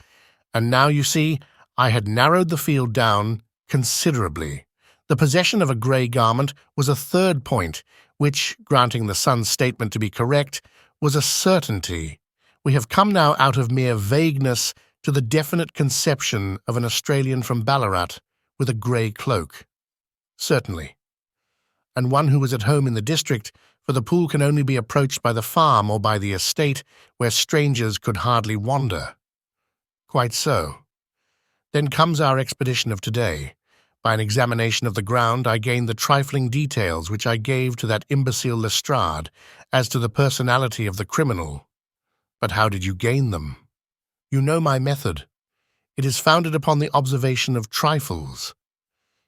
Speaker 1: And now, you see, I had narrowed the field down considerably. The possession of a grey garment was a third point, which, granting the son's statement to be correct, was a certainty. We have come now out of mere vagueness to the definite conception of an Australian from Ballarat with a grey cloak. Certainly. And one who was at home in the district, for the pool can only be approached by the farm or by the estate, where strangers could hardly wander. Quite so. Then comes our expedition of today. By an examination of the ground, I gained the trifling details which I gave to that imbecile Lestrade as to the personality of the criminal. But how did you gain them? You know my method. It is founded upon the observation of trifles.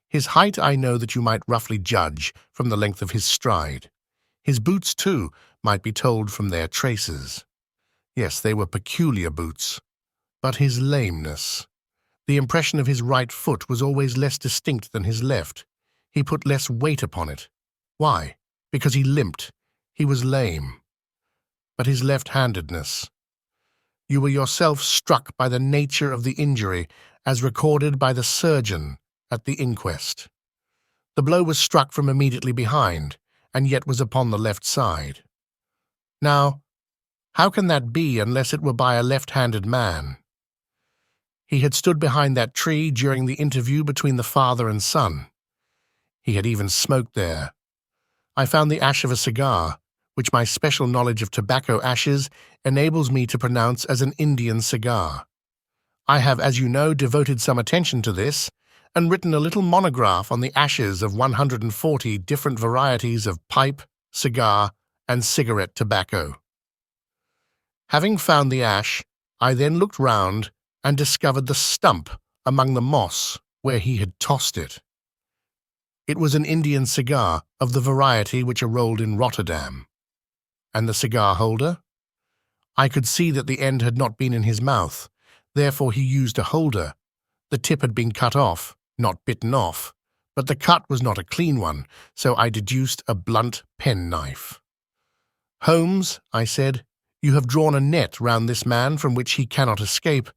Speaker 1: His height I know that you might roughly judge from the length of his stride. His boots, too, might be told from their traces. Yes, they were peculiar boots. But his lameness. The impression of his right foot was always less distinct than his left. He put less weight upon it. Why? Because he limped. He was lame. But his left-handedness. You were yourself struck by the nature of the injury, as recorded by the surgeon at the inquest. The blow was struck from immediately behind, and yet was upon the left side. Now, how can that be unless it were by a left-handed man? He had stood behind that tree during the interview between the father and son. He had even smoked there. I found the ash of a cigar, which my special knowledge of tobacco ashes enables me to pronounce as an Indian cigar. I have, as you know, devoted some attention to this, and written a little monograph on the ashes of 140 different varieties of pipe, cigar, and cigarette tobacco. Having found the ash, I then looked round and discovered the stump among the moss where he had tossed it. It was an Indian cigar of the variety which are rolled in Rotterdam. And the cigar holder? I could see that the end had not been in his mouth, therefore he used a holder. The tip had been cut off, not bitten off, but the cut was not a clean one, so I deduced a blunt penknife. "Holmes," I said, "you have drawn a net round this man from which he cannot escape,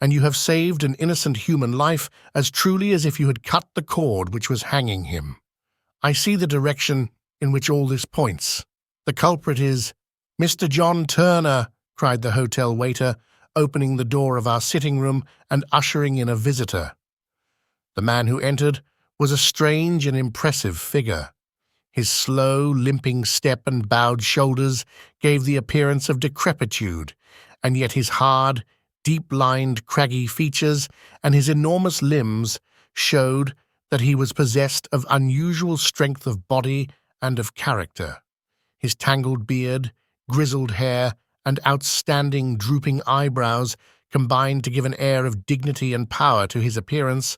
Speaker 1: and you have saved an innocent human life as truly as if you had cut the cord which was hanging him. I see the direction in which all this points. The culprit is—" "Mr. John Turner," cried the hotel waiter, opening the door of our sitting-room and ushering in a visitor. The man who entered was a strange and impressive figure. His slow, limping step and bowed shoulders gave the appearance of decrepitude, and yet his hard, deep-lined, craggy features and his enormous limbs showed that he was possessed of unusual strength of body and of character. His tangled beard, grizzled hair, and outstanding, drooping eyebrows combined to give an air of dignity and power to his appearance,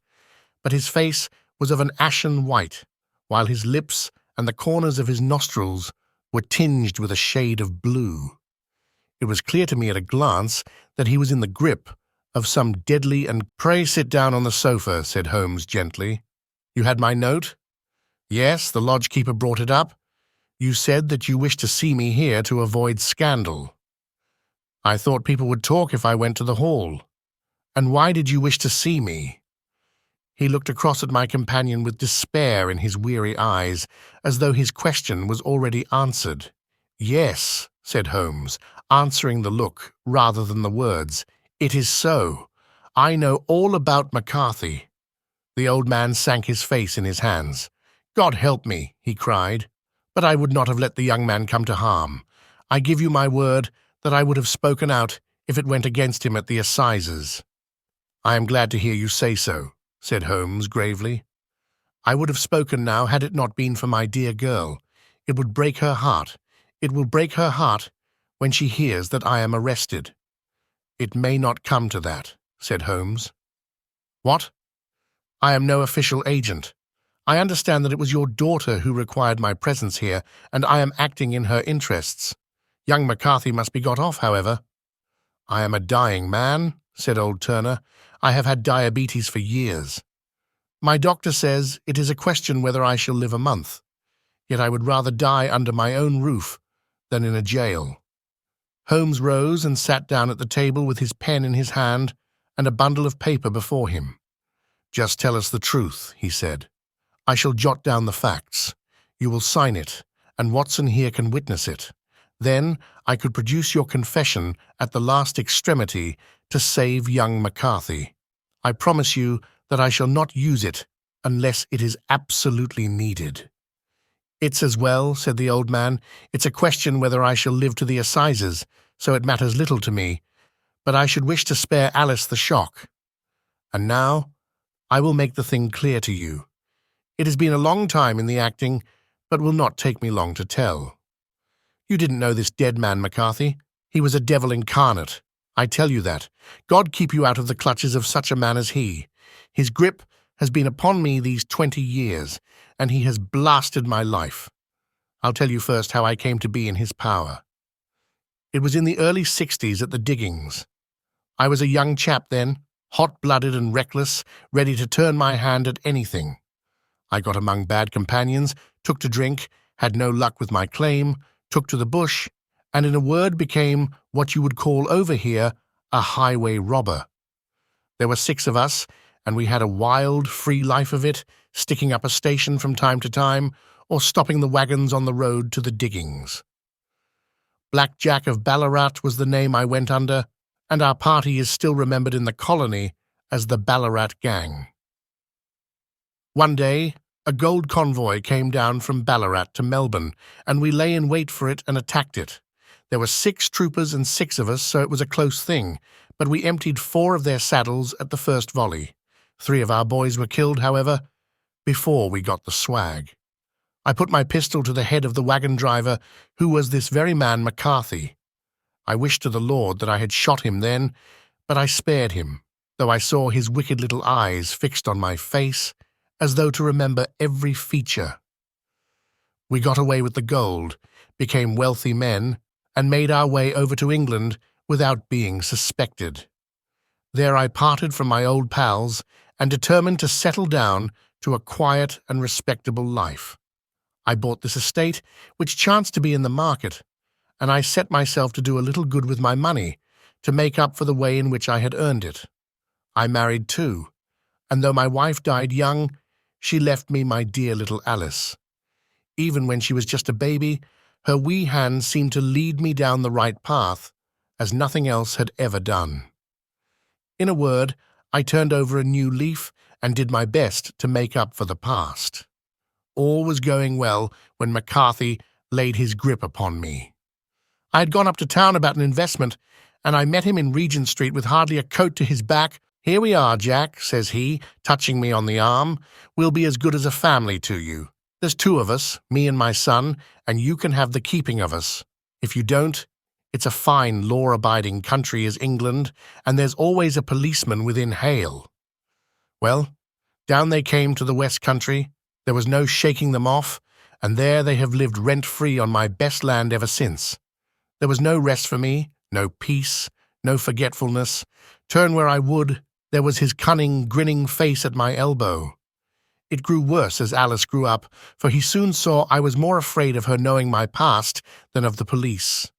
Speaker 1: but his face was of an ashen white, while his lips and the corners of his nostrils were tinged with a shade of blue. It was clear to me at a glance that he was in the grip of some deadly and— "Pray sit down on the sofa," said Holmes gently. "You had my note?" "Yes, the lodge-keeper brought it up. You said that you wished to see me here to avoid scandal." "I thought people would talk if I went to the hall." "And why did you wish to see me?" He looked across at my companion with despair in his weary eyes, as though his question was already answered. "Yes," said Holmes, answering the look rather than the words. "It is so. I know all about McCarthy." The old man sank his face in his hands. "God help me," he cried. "But I would not have let the young man come to harm. I give you my word that I would have spoken out if it went against him at the assizes." "I am glad to hear you say so," said Holmes gravely. "I would have spoken now had it not been for my dear girl. It would break her heart. It will break her heart when she hears that I am arrested." "It may not come to that," said Holmes. "What? I am no official agent. I understand that it was your daughter who required my presence here, and I am acting in her interests. Young McCarthy must be got off, however." "I am a dying man," said old Turner. "I have had diabetes for years. My doctor says it is a question whether I shall live a month, yet I would rather die under my own roof than in a jail." Holmes rose and sat down at the table with his pen in his hand and a bundle of paper before him. "Just tell us the truth," he said. "I shall jot down the facts. You will sign it, and Watson here can witness it. Then I could produce your confession at the last extremity to save young McCarthy. I promise you that I shall not use it unless it is absolutely needed." "It's as well," said the old man. "It's a question whether I shall live to the assizes, so it matters little to me, but I should wish to spare Alice the shock. And now I will make the thing clear to you. It has been a long time in the acting, but will not take me long to tell. You didn't know this dead man, McCarthy. He was a devil incarnate. I tell you that. God keep you out of the clutches of such a man as he. His grip has been upon me these 20 years, and he has blasted my life. I'll tell you first how I came to be in his power. It was in the early 60s at the diggings. I was a young chap then, hot-blooded and reckless, ready to turn my hand at anything. I got among bad companions, took to drink, had no luck with my claim, took to the bush, and in a word became what you would call over here a highway robber. There were 6 of us, and we had a wild, free life of it, sticking up a station from time to time, or stopping the wagons on the road to the diggings. Black Jack of Ballarat was the name I went under, and our party is still remembered in the colony as the Ballarat Gang. One day, a gold convoy came down from Ballarat to Melbourne, and we lay in wait for it and attacked it. There were 6 troopers and 6 of us, so it was a close thing, but we emptied 4 of their saddles at the first volley. 3 of our boys were killed, however, before we got the swag. I put my pistol to the head of the wagon driver, who was this very man McCarthy. I wished to the Lord that I had shot him then, but I spared him, though I saw his wicked little eyes fixed on my face, as though to remember every feature. We got away with the gold, became wealthy men, and made our way over to England without being suspected. There I parted from my old pals and determined to settle down to a quiet and respectable life. I bought this estate, which chanced to be in the market, and I set myself to do a little good with my money, to make up for the way in which I had earned it. I married too, and though my wife died young, she left me my dear little Alice. Even when she was just a baby, her wee hands seemed to lead me down the right path, as nothing else had ever done. In a word, I turned over a new leaf and did my best to make up for the past. All was going well when McCarthy laid his grip upon me. I had gone up to town about an investment, and I met him in Regent Street with hardly a coat to his back. "Here we are, Jack," says he, touching me on the arm. "We'll be as good as a family to you. There's 2 of us, me and my son, and you can have the keeping of us. If you don't, it's a fine, law-abiding country is England, and there's always a policeman within hail." Well, down they came to the West Country. There was no shaking them off, and there they have lived rent-free on my best land ever since. There was no rest for me, no peace, no forgetfulness. Turn where I would, there was his cunning, grinning face at my elbow. It grew worse as Alice grew up, for he soon saw I was more afraid of her knowing my past than of the police.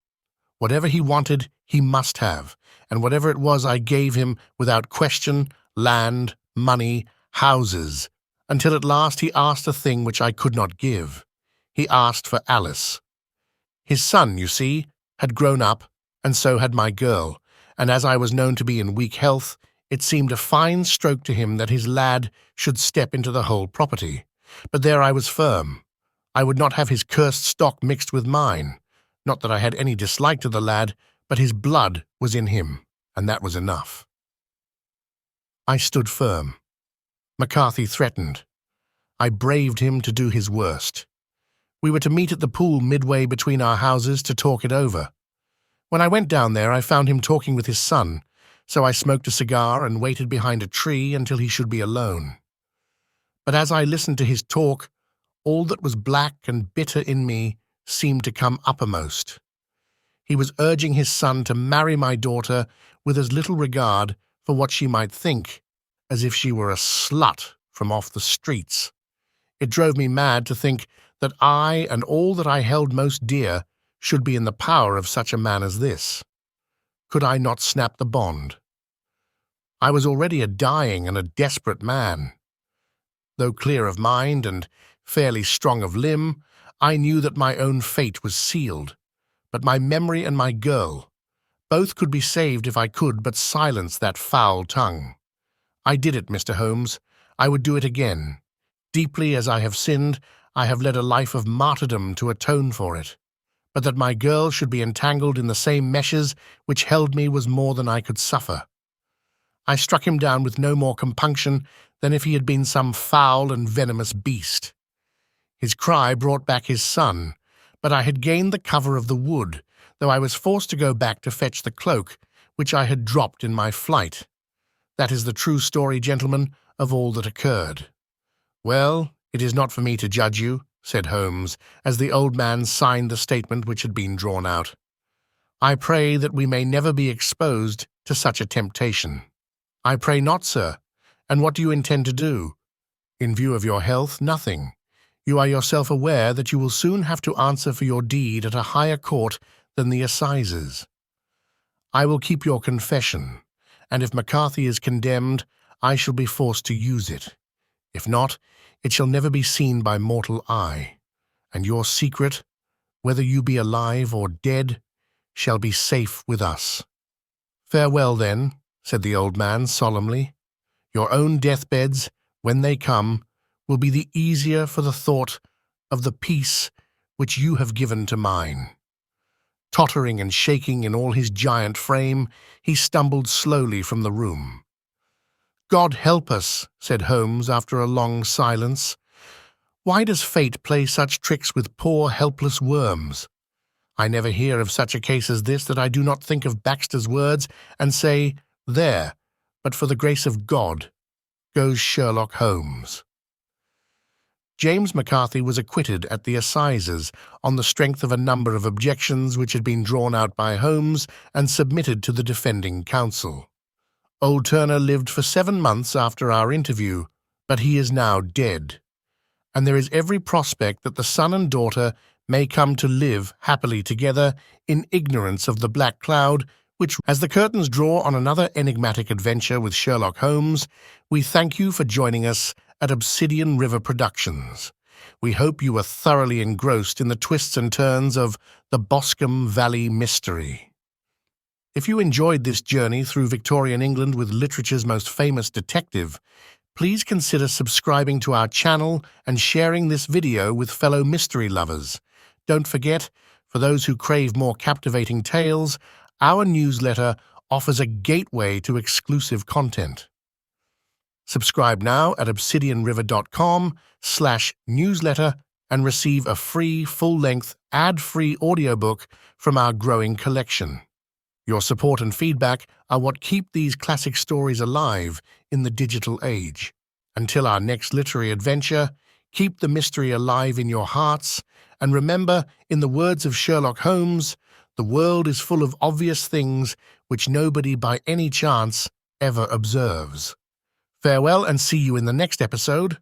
Speaker 1: Whatever he wanted, he must have, and whatever it was I gave him without question: land, money, houses, until at last he asked a thing which I could not give. He asked for Alice. His son, you see, had grown up, and so had my girl, and as I was known to be in weak health, it seemed a fine stroke to him that his lad should step into the whole property. But there I was firm. I would not have his cursed stock mixed with mine. Not that I had any dislike to the lad, but his blood was in him, and that was enough. I stood firm. McCarthy threatened. I braved him to do his worst. We were to meet at the pool midway between our houses to talk it over. When I went down there, I found him talking with his son, so I smoked a cigar and waited behind a tree until he should be alone. But as I listened to his talk, all that was black and bitter in me seemed to come uppermost. He was urging his son to marry my daughter with as little regard for what she might think, as if she were a slut from off the streets. It drove me mad to think that I and all that I held most dear should be in the power of such a man as this. Could I not snap the bond? I was already a dying and a desperate man. Though clear of mind and fairly strong of limb, I knew that my own fate was sealed. But my memory and my girl, both could be saved if I could but silence that foul tongue. I did it, Mr. Holmes. I would do it again. Deeply as I have sinned, I have led a life of martyrdom to atone for it. But that my girl should be entangled in the same meshes which held me was more than I could suffer. I struck him down with no more compunction than if he had been some foul and venomous beast. His cry brought back his son, but I had gained the cover of the wood, though I was forced to go back to fetch the cloak, which I had dropped in my flight. That is the true story, gentlemen, of all that occurred. Well, it is not for me to judge you, said Holmes, as the old man signed the statement which had been drawn out. I pray that we may never be exposed to such a temptation. I pray not, sir. And what do you intend to do? In view of your health, nothing. You are yourself aware that you will soon have to answer for your deed at a higher court than the assizes. I will keep your confession, and if McCarthy is condemned, I shall be forced to use it. If not, it shall never be seen by mortal eye, and your secret, whether you be alive or dead, shall be safe with us. Farewell, then, said the old man solemnly. Your own deathbeds, when they come, will be the easier for the thought of the peace which you have given to mine. Tottering and shaking in all his giant frame, he stumbled slowly from the room. God help us, said Holmes after a long silence. Why does fate play such tricks with poor helpless worms? I never hear of such a case as this that I do not think of Baxter's words and say, there, but for the grace of God, goes Sherlock Holmes. James McCarthy was acquitted at the assizes on the strength of a number of objections which had been drawn out by Holmes and submitted to the defending counsel. Old Turner lived for 7 months after our interview, but he is now dead, and there is every prospect that the son and daughter may come to live happily together in ignorance of the black cloud which, as the curtains draw on another enigmatic adventure with Sherlock Holmes, we thank you for joining us at Obsidian River Productions. We hope you are thoroughly engrossed in the twists and turns of the Boscombe Valley Mystery. If you enjoyed this journey through Victorian England with literature's most famous detective, please consider subscribing to our channel and sharing this video with fellow mystery lovers. Don't forget, for those who crave more captivating tales, our newsletter offers a gateway to exclusive content. Subscribe now at obsidianriver.com/newsletter and receive a free, full-length, ad-free audiobook from our growing collection. Your support and feedback are what keep these classic stories alive in the digital age. Until our next literary adventure, keep the mystery alive in your hearts, and remember, in the words of Sherlock Holmes, the world is full of obvious things which nobody by any chance ever observes. Farewell and see you in the next episode.